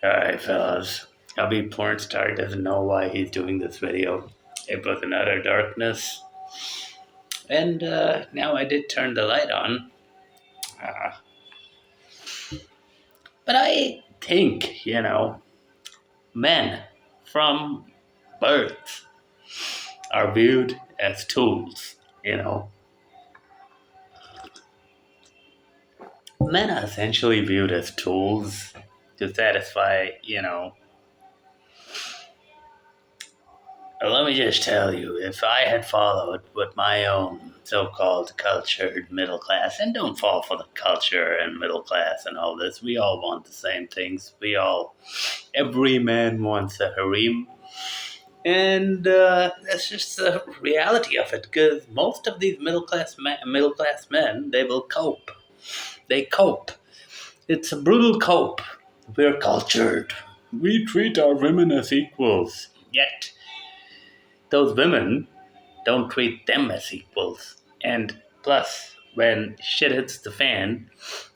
Alright, fellas. Hubby porn star doesn't know why he's doing this video. It was an utter darkness. And now I did turn the light on. Uh, but I think, men from birth are viewed as tools. Men are essentially viewed as tools to satisfy, let me just tell you, if I had followed what my own so called cultured middle class, and don't fall for the culture and middle class and all this, we all want the same things. Every man wants a harem. And that's just the reality of it, because most of these middle class men, they will cope. They cope. It's a brutal cope. We're cultured. We treat our women as equals. Yet, those women don't treat them as equals. And plus, when shit hits the fan,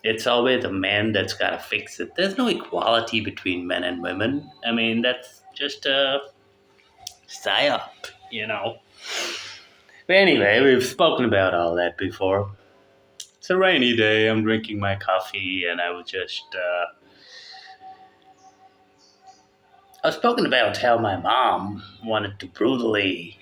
it's always a man that's got to fix it. There's no equality between men and women. I mean, that's just a psyop, you know. But anyway, we've spoken about all that before. It's a rainy day. I'm drinking my coffee, and I was spoken about how my mom wanted to brutally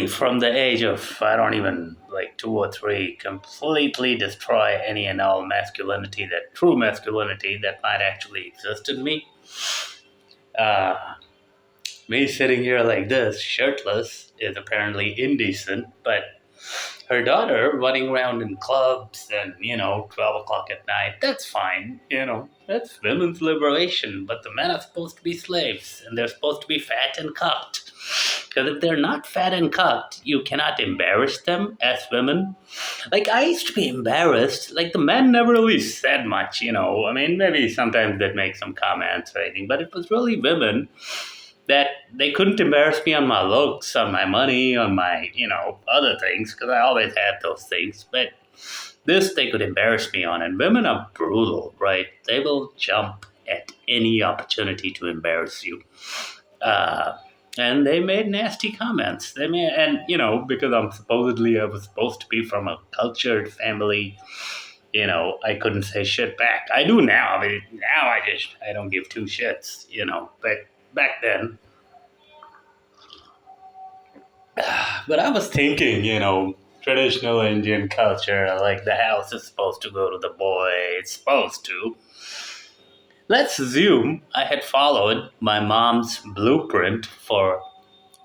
from the age of, I don't even, like 2 or 3, completely destroy any and all true masculinity that might actually exist in me. Uh, Me sitting here like this, shirtless, is apparently indecent, but her daughter running around in clubs and, 12 o'clock at night, that's fine, that's women's liberation, but the men are supposed to be slaves, and they're supposed to be fat and cucked. Because if they're not fat and cucked, you cannot embarrass them as women. Like, I used to be embarrassed. Like, the men never really said much, I mean, maybe sometimes they'd make some comments or anything, but it was really women that they couldn't embarrass me on my looks, on my money, on my, other things, because I always had those things. But this they could embarrass me on. And women are brutal, right? They will jump at any opportunity to embarrass you. Uh, and they made nasty comments. Because I was supposed to be from a cultured family, I couldn't say shit back. I do now. I mean, now I don't give two shits, but back then. But I was thinking, traditional Indian culture, like the house is supposed to go to the boy, it's supposed to. Let's assume I had followed my mom's blueprint for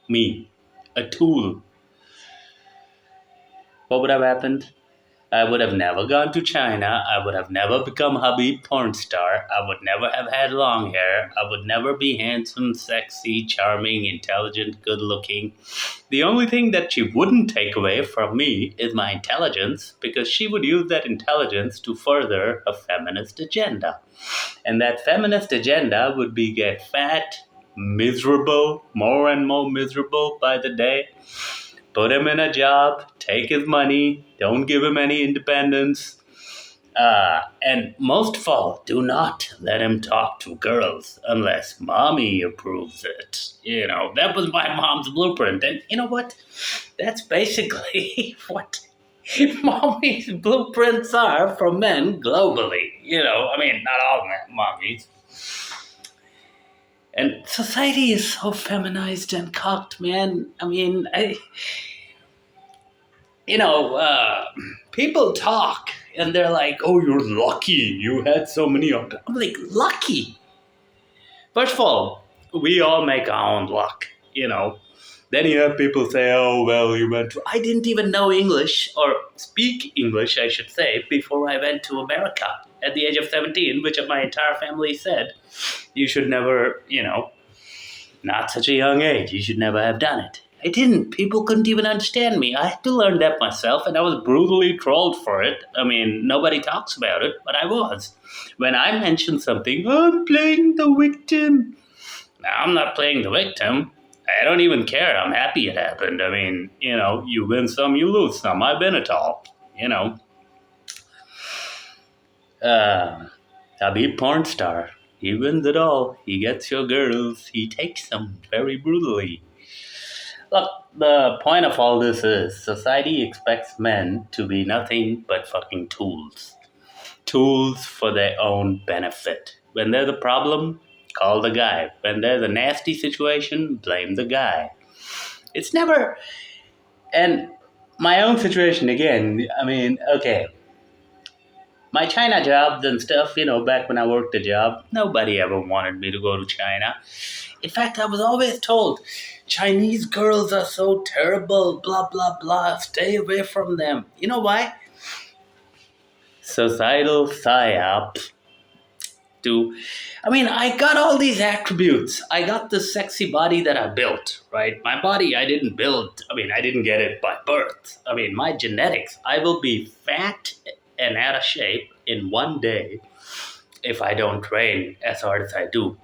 me, a tool. What would have happened? I would have never gone to China. I would have never become hubby porn star. I would never have had long hair. I would never be handsome, sexy, charming, intelligent, good looking. The only thing that she wouldn't take away from me is my intelligence, because she would use that intelligence to further a feminist agenda. And that feminist agenda would be get fat, miserable, more and more miserable by the day, put him in a job, take his money, don't give him any independence. And most of all, do not let him talk to girls unless mommy approves it. That was my mom's blueprint. And you know what? That's basically what mommy's blueprints are for men globally. I mean, not all mommies. And society is so feminized and cocked, man. I mean, people talk and they're like, "Oh, you're lucky. You had so many." I'm like, lucky. First of all, we all make our own luck. Then you have people say, "Oh, well, you went to." I didn't even know English or speak English, I should say, before I went to America at the age of 17, which my entire family said, "You should never, not such a young age. You should never have done it." I didn't. People couldn't even understand me. I had to learn that myself, and I was brutally trolled for it. I mean, nobody talks about it, but I was. When I mentioned something, I'm playing the victim. Now, I'm not playing the victim. I don't even care. I'm happy it happened. I mean, you win some, you lose some. I've been it all, you know. Habib porn star. He wins it all. He gets your girls. He takes them very brutally. Look, the point of all this is society expects men to be nothing but fucking tools. Tools for their own benefit. When there's a problem, call the guy. When there's a nasty situation, blame the guy. It's never. And my own situation again, I mean, okay, my China jobs and stuff, back when I worked a job, nobody ever wanted me to go to China. In fact, I was always told Chinese girls are so terrible, blah, blah, blah, stay away from them. You know why? Societal psyop to. I mean, I got all these attributes. I got the sexy body that I built, right? My body, I didn't build, I didn't get it by birth. My genetics, I will be fat and out of shape in one day if I don't train as hard as I do.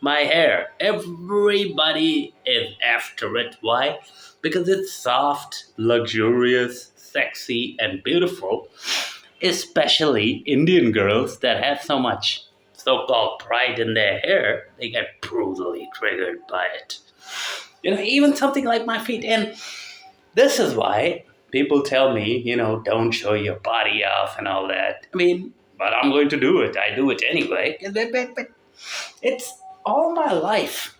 My hair, everybody is after it. Why? Because it's soft, luxurious, sexy, and beautiful, especially Indian girls that have so much so-called pride in their hair, they get brutally triggered by it. Even something like my feet. And this is why people tell me, don't show your body off and all that. But I'm going to do it. I do it anyway. But it's all my life.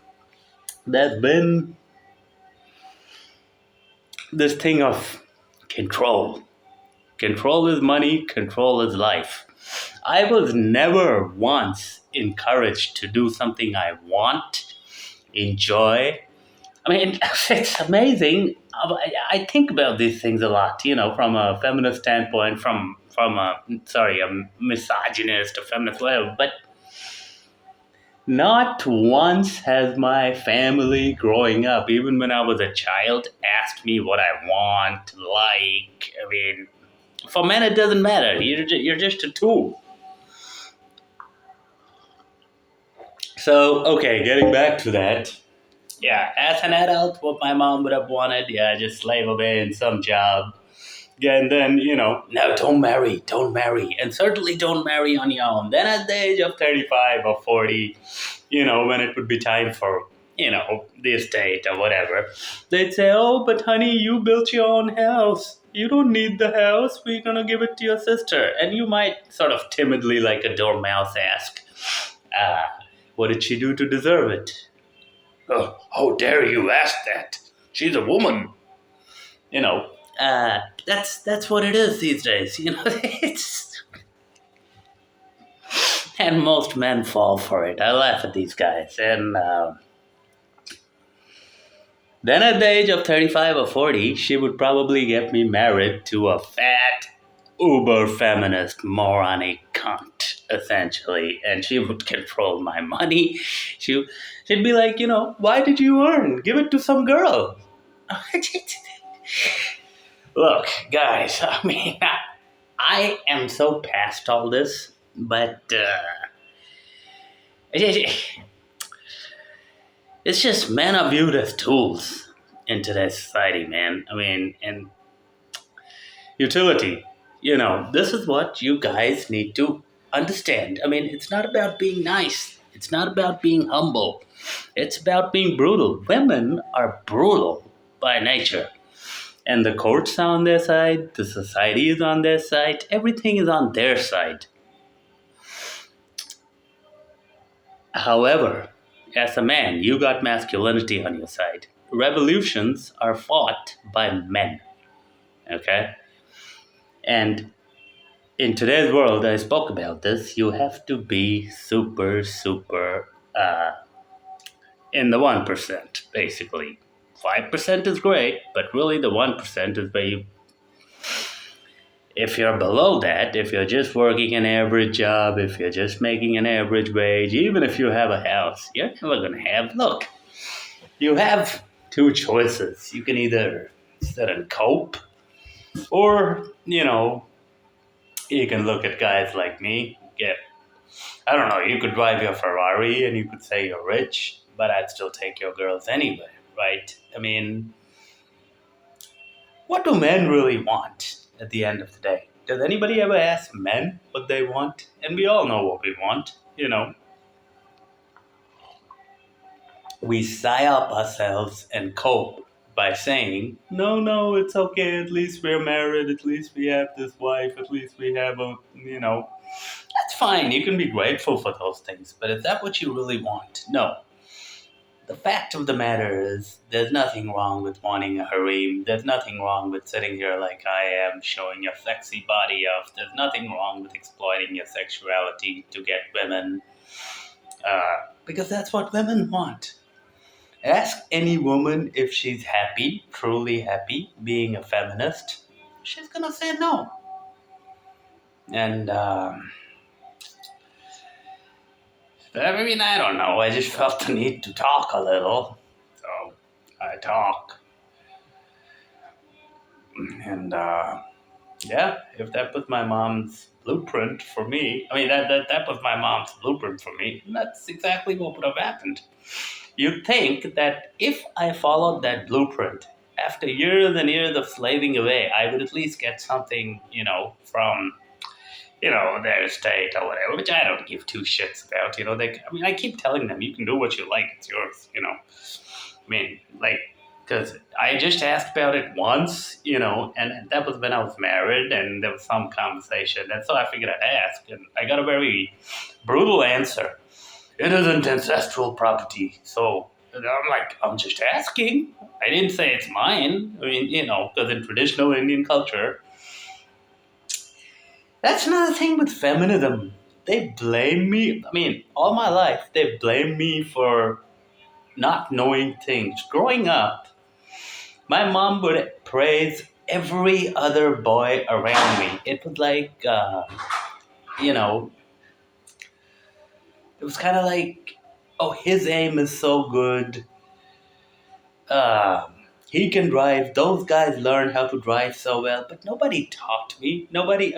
There's been this thing of control. Control is money, control is life. I was never once encouraged to do something I want, enjoy. It's amazing. I think about these things a lot, from a feminist standpoint, a misogynist or feminist, whatever. But not once has my family growing up, even when I was a child, asked me what I want, like. For men, it doesn't matter. You're just a tool. So, okay, getting back to that. Yeah, as an adult, what my mom would have wanted, yeah, just slave away in some job. Yeah, and then, no, don't marry. And certainly don't marry on your own. Then at the age of 35 or 40, when it would be time for, the estate or whatever, they'd say, oh, but honey, you built your own house. You don't need the house. We're going to give it to your sister. And you might sort of timidly, like a dormouse, ask, what did she do to deserve it? Oh, how dare you ask that? She's a woman. That's what it is these days. It's and most men fall for it. I laugh at these guys. And then at the age of 35 or 40, she would probably get me married to a fat, uber feminist, moronic cunt, essentially. And she would control my money. She'd be like, why did you earn? Give it to some girl. Look, guys, I am so past all this, but it's just men are viewed as tools in today's society, man. And utility. This is what you guys need to understand. It's not about being nice. It's not about being humble. It's about being brutal. Women are brutal by nature. And the courts are on their side, the society is on their side, everything is on their side. However, as a man, you got masculinity on your side. Revolutions are fought by men. Okay? And in today's world, I spoke about this, you have to be super, super in the 1%, basically. 5% is great, but really the 1% is where if you're below that, if you're just working an average job, if you're just making an average wage, even if you have a house, you're never going to have, look, you have two choices. You can either sit and cope, or, you can look at guys like me, I don't know, you could drive your Ferrari and you could say you're rich, but I'd still take your girls anyway, right? What do men really want at the end of the day? Does anybody ever ask men what they want? And we all know what we want, We psyop ourselves and cope by saying, no, no, it's okay. At least we're married. At least we have this wife. At least we have That's fine. You can be grateful for those things. But is that what you really want? No. The fact of the matter is, there's nothing wrong with wanting a harem. There's nothing wrong with sitting here like I am, showing your sexy body off. There's nothing wrong with exploiting your sexuality to get women. Because that's what women want. Ask any woman if she's happy, truly happy, being a feminist. She's gonna say no. And, I mean, I don't know. I just felt the need to talk a little. So, I talk. And, yeah, if that was my mom's blueprint for me, I mean, that was my mom's blueprint for me, and that's exactly what would have happened. You'd think that if I followed that blueprint, after years and years of slaving away, I would at least get something, from, their estate or whatever, which I don't give two shits about. I keep telling them, you can do what you like, it's yours, I mean, because I just asked about it once, and that was when I was married, and there was some conversation, and so I figured I'd ask, and I got a very brutal answer. It isn't ancestral property, so I'm like, I'm just asking. I didn't say it's mine. I mean, because in traditional Indian culture, that's another thing with feminism. They blame me. I mean, all my life, they blame me for not knowing things. Growing up, my mom would praise every other boy around me. It was like, it was kind of like, oh, his aim is so good. Uh, he can drive. Those guys learn how to drive so well, but nobody taught me. Nobody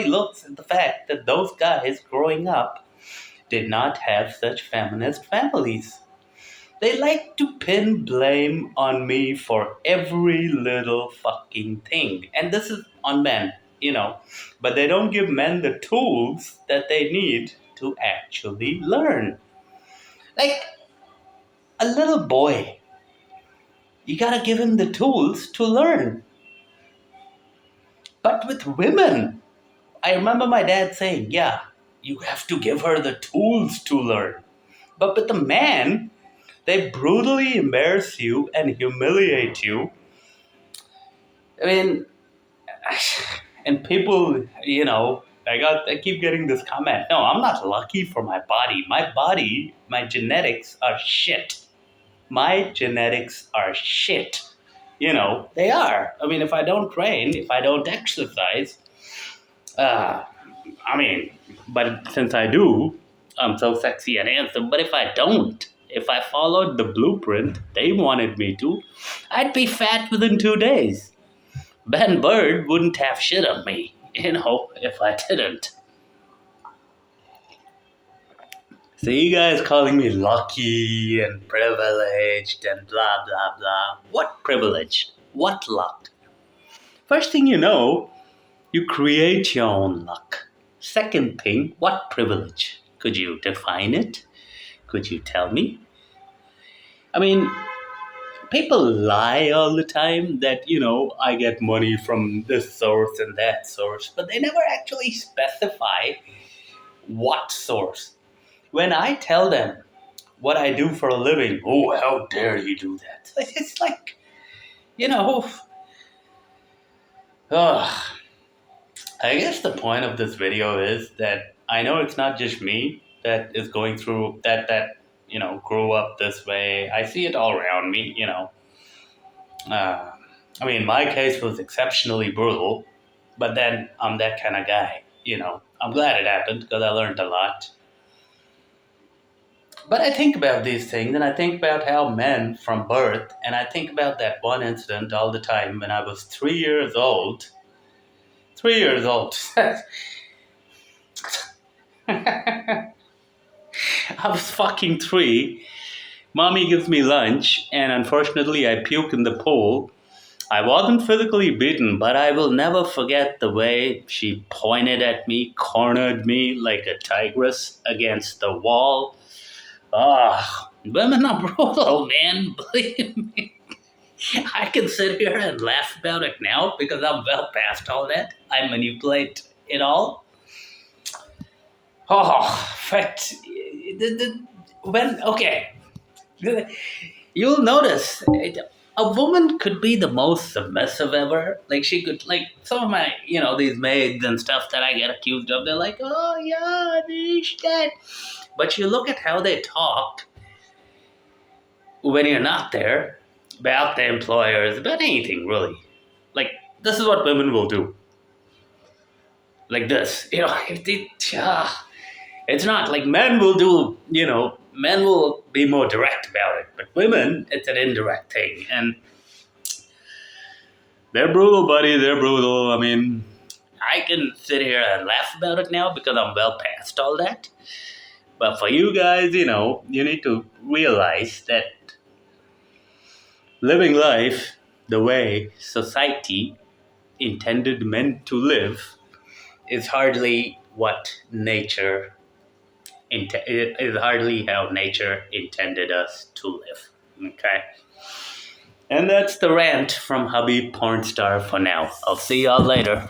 looks at the fact that those guys growing up did not have such feminist families. They like to pin blame on me for every little fucking thing. And this is on men, But they don't give men the tools that they need to actually learn. Like a little boy, you gotta give him the tools to learn. But with women, I remember my dad saying, yeah, you have to give her the tools to learn. But with the man, they brutally embarrass you and humiliate you. I mean, and people, I keep getting this comment. No, I'm not lucky for my body. My genetics are shit. My genetics are shit. They are. I mean, if I don't train, if I don't exercise, uh, but since I do, I'm so sexy and handsome. But if I don't, if I followed the blueprint they wanted me to, I'd be fat within 2 days. Ben Bird wouldn't have shit on me, if I didn't. So you guys calling me lucky and privileged and blah, blah, blah. What privilege? What luck? First thing you know, you create your own luck. Second thing, what privilege? Could you define it? Could you tell me? I mean, people lie all the time that, I get money from this source and that source, but they never actually specify what source. When I tell them what I do for a living, oh, how dare you do that? It's like, I guess the point of this video is that I know it's not just me that is going through that grew up this way. I see it all around me, my case was exceptionally brutal, but then I'm that kind of guy, I'm glad it happened because I learned a lot. But I think about these things, and I think about how men from birth, and I think about that one incident all the time when I was 3 years old. 3 years old. I was fucking 3. Mommy gives me lunch, and unfortunately I puke in the pool. I wasn't physically beaten, but I will never forget the way she pointed at me, cornered me like a tigress against the wall. Ah, women are brutal, man. Believe me. I can sit here and laugh about it now because I'm well past all that. I manipulate it all. Oh, fact. When okay, you'll notice a woman could be the most submissive ever. Like she could, like some of my, these maids and stuff that I get accused of. They're like, oh yeah, this that. But you look at how they talk when you're not there about the employers, about anything really. Like this is what women will do. Like this, it's not like men will do. Men will be more direct about it, but women, it's an indirect thing, and they're brutal, buddy. They're brutal. I mean, I can sit here and laugh about it now because I'm well past all that. But for you guys, you need to realize that living life the way society intended men to live is hardly what nature is hardly how nature intended us to live. Okay? And that's the rant from hubby porn star for now. I'll see y'all later.